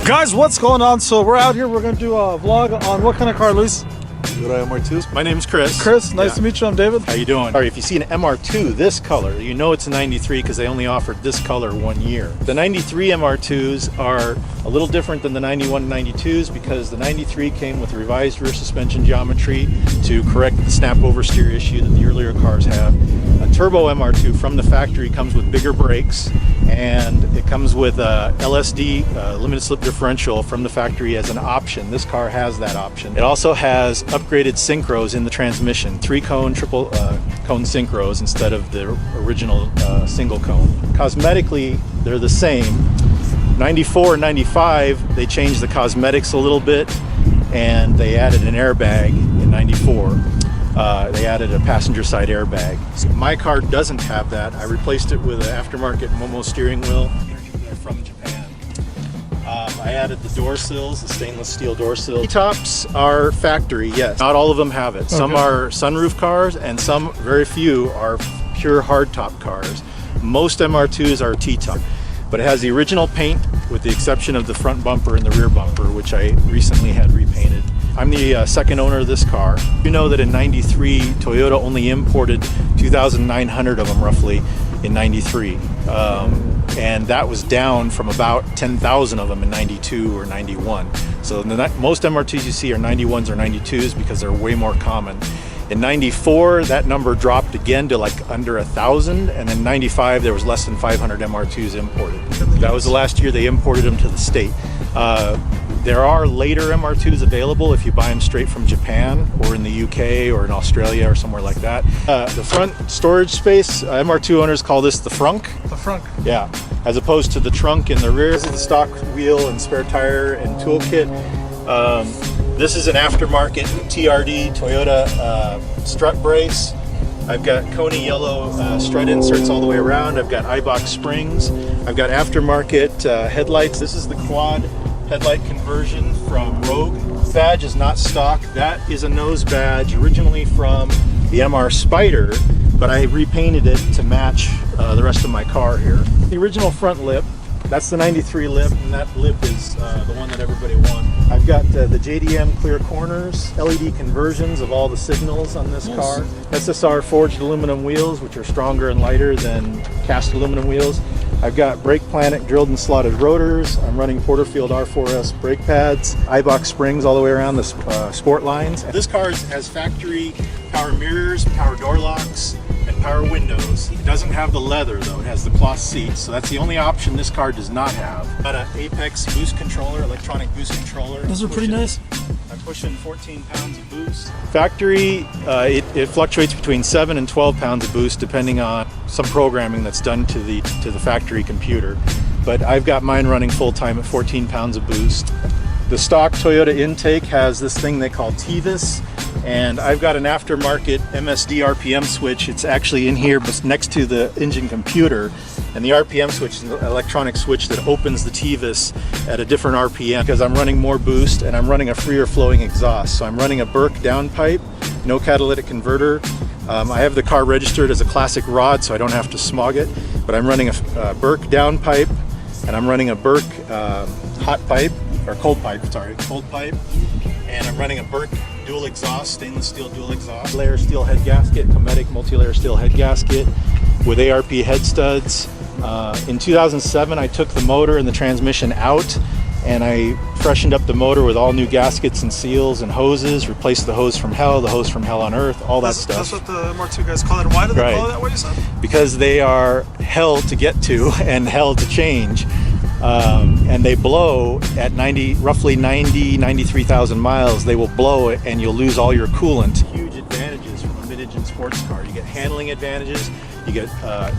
Guys, what's going on? So we're out here, we're gonna do a vlog on what kind of car, Luis? Toyota MR2s. My name's Chris. Chris, nice to meet you. I'm David. How you doing? All right, if you see an MR2 this color, you know it's a 93 because they only offered this color 1 year. The 93 MR2s are a little different than the 91 92s because the 93 came with revised rear suspension geometry to correct the snap oversteer issue that the earlier cars have. A turbo MR2 from the factory comes with bigger brakes, and it comes with a LSD limited slip differential from the factory as an option. This car has that option. It also has upgraded synchros in the transmission, 3-cone, triple cone synchros instead of the original single cone. Cosmetically, they're the same. 94 and 95, they changed the cosmetics a little bit, and they added an airbag in 94. They added a passenger side airbag. So my car doesn't have that. I replaced it with an aftermarket Momo steering wheel from Japan. I added the door sills, the stainless steel door sills. T-tops are factory, yes. Not all of them have it. Some are sunroof cars, and some, very few, are pure hardtop cars. Most MR2s are T-top, but it has the original paint with the exception of the front bumper and the rear bumper, which I recently had repainted. I'm the second owner of this car. You know that in 93, Toyota only imported 2,900 of them roughly in 93. And that was down from about 10,000 of them in 92 or 91. So most MR2s you see are 91s or 92s because they're way more common. In 94, that number dropped again to like under 1,000, and in 95 there was less than 500 MR2s imported. That was the last year they imported them to the state. There are later MR2s available if you buy them straight from Japan or in the UK or in Australia or somewhere like that. The front storage space, MR2 owners call this the frunk. The frunk. Yeah, as opposed to the trunk in the rear. This is the stock wheel and spare tire and toolkit. This is an aftermarket TRD Toyota strut brace. I've got Coney yellow strut inserts all the way around. I've got iBox springs. I've got aftermarket headlights. This is the quad headlight conversion from Rogue. Badge is not stock. That is a nose badge originally from the MR Spider, but I repainted it to match the rest of my car here. The original front lip, that's the 93 lip, and that lip is the one that everybody wants. I've got the JDM clear corners, LED conversions of all the signals on this car. SSR forged aluminum wheels, which are stronger and lighter than cast aluminum wheels. I've got Brake Planet drilled and slotted rotors. I'm running Porterfield R4S brake pads, iBox springs all the way around the sport lines. This car has factory power mirrors, power door locks, and power windows. It doesn't have the leather though, it has the cloth seats, so that's the only option this car does not have. Got an Apex boost controller, electronic boost controller. Those are pretty nice. I'm pushing 14 pounds of boost. Factory, it fluctuates between 7 and 12 pounds of boost depending on some programming that's done to the factory computer. But I've got mine running full time at 14 pounds of boost. The stock Toyota intake has this thing they call TVIS, and I've got an aftermarket MSD RPM switch. It's actually in here but next to the engine computer, and the RPM switch is an electronic switch that opens the TVIS at a different RPM because I'm running more boost and I'm running a freer flowing exhaust. So I'm running a Burke downpipe, no catalytic converter. I have the car registered as a classic rod so I don't have to smog it, but I'm running a Burke downpipe, and I'm running a Burke hot pipe, or cold pipe, and I'm running a Burke dual exhaust, stainless steel dual exhaust, layer steel head gasket, Cometic multi-layer steel head gasket with ARP head studs. In 2007 I took the motor and the transmission out, and I freshened up the motor with all new gaskets and seals and hoses, replaced the hose from hell, the hose from hell on earth, all that stuff. That's what the MR2 guys call it. Why do they call it that way, you said? Because they are hell to get to and hell to change. And they blow at roughly 93,000 miles. They will blow it and you'll lose all your coolant. Huge advantages from a mid-engine sports car. You get handling advantages. You get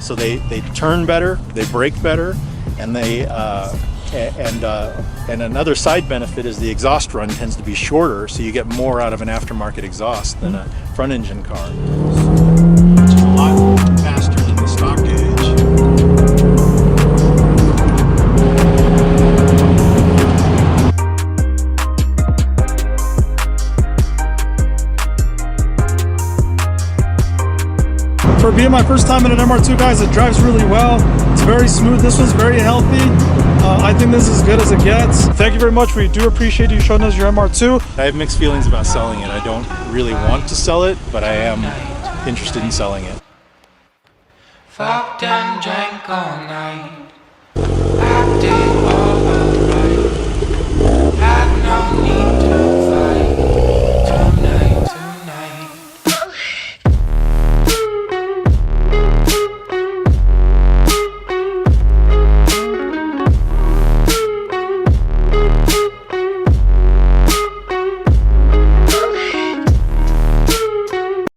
so they turn better, they brake better, and they and another side benefit is the exhaust run tends to be shorter, so you get more out of an aftermarket exhaust than a front engine car. Which is a lot faster than the stock gauge. For being my first time in an MR2, guys, it drives really well. It's very smooth. This one's very healthy. I think this is as good as it gets. Thank you very much. We do appreciate you showing us your MR2. I have mixed feelings about selling it. I don't really want to sell it, but I am interested in selling it. Fucked and drank all night. I did